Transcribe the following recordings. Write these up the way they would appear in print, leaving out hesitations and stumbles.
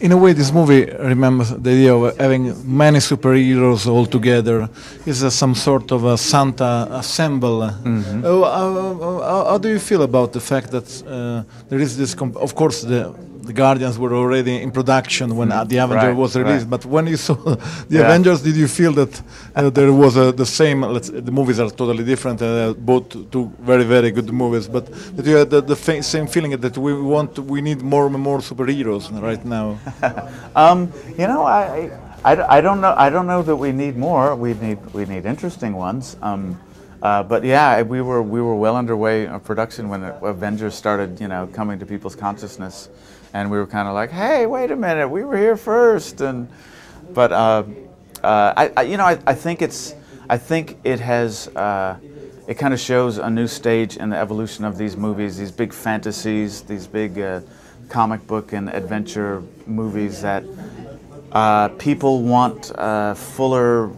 in a way, this movie remembers the idea of having many superheroes all together. It's some sort of a Santa assemble. How do you feel about the fact that there is this? Of course, the Guardians were already in production when the Avenger was released. But when you saw the Avengers, did you feel that there was the same? The movies are totally different. Both two very, very good movies. But that you had the same feeling that we need more and more superheroes right now. You know, I don't know. I don't know that we need more. We need interesting ones. But yeah, we were well underway in production when Avengers started, you know, coming to people's consciousness, and we were kind of like, hey, wait a minute, we were here first. But you know, I think it has. It kind of shows a new stage in the evolution of these movies, these big fantasies, these big comic book and adventure movies that people want fuller.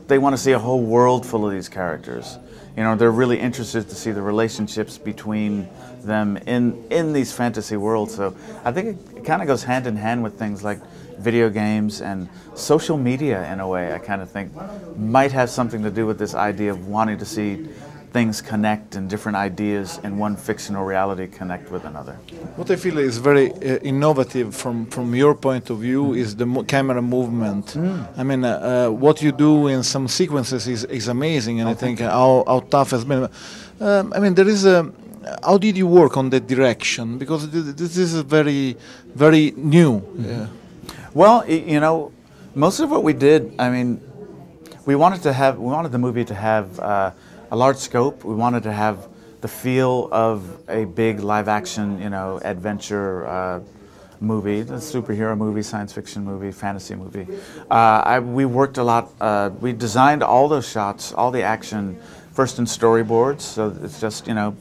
They want to see a whole world full of these characters. You know, they're really interested to see the relationships between them in these fantasy worlds. So I think it kind of goes hand in hand with things like video games and social media in a way. I kind of think might have something to do with this idea of wanting to see things connect and different ideas in one fictional reality connect with another. What I feel is very innovative from your point of view is the camera movement. I mean, what you do in some sequences is amazing, and I think how tough has been. I mean, there is a. How did you work on that direction? Because this is very, very new. Well, you know, most of what we did, I mean, we wanted the movie to have a large scope. We wanted to have the feel of a big live-action, you know, adventure movie, a superhero movie, science fiction movie, fantasy movie. We worked a lot. We designed all those shots, all the action, first in storyboards. So it's just, you know,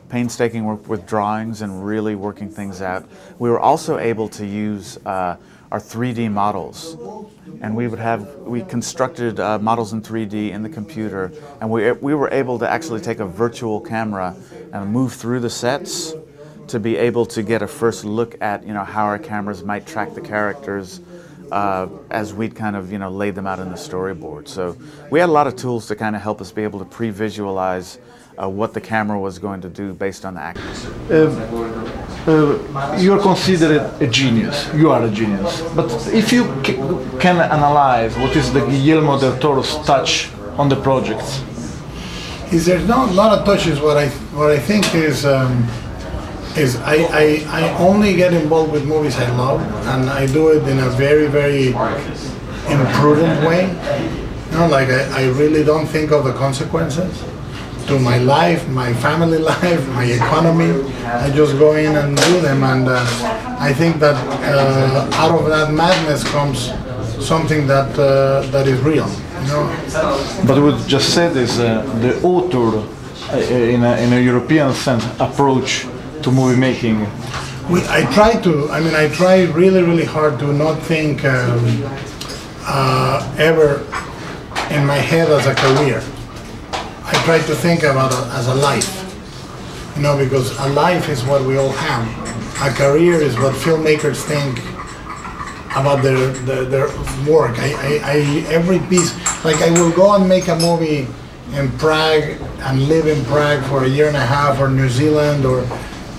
painstaking work with drawings and really working things out. We were also able to use our 3D models, and we constructed models in 3D in the computer, and we were able to actually take a virtual camera and move through the sets to be able to get a first look at, you know, how our cameras might track the characters as we'd kind of, you know, lay them out in the storyboard. So we had a lot of tools to kind of help us be able to pre-visualize what the camera was going to do based on the actors. You are considered a genius. You are a genius. But if you can analyze what is the Guillermo Del Toro's touch on the projects, there's not a lot of touches. What I think is I only get involved with movies I love, and I do it in a very, very imprudent way. You know, like I really don't think of the consequences to my life, my family life, my economy. I just go in and do them, and I think that out of that madness comes something that is real. You know? But what you just said is the author, in a European sense, approach to movie making. I try really, really hard to not think ever in my head as a career. I try to think about it as a life, you know, because a life is what we all have. A career is what filmmakers think about their work. Every piece, like I will go and make a movie in Prague and live in Prague for a year and a half, or New Zealand, or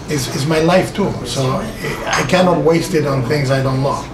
it's my life too. So I cannot waste it on things I don't love.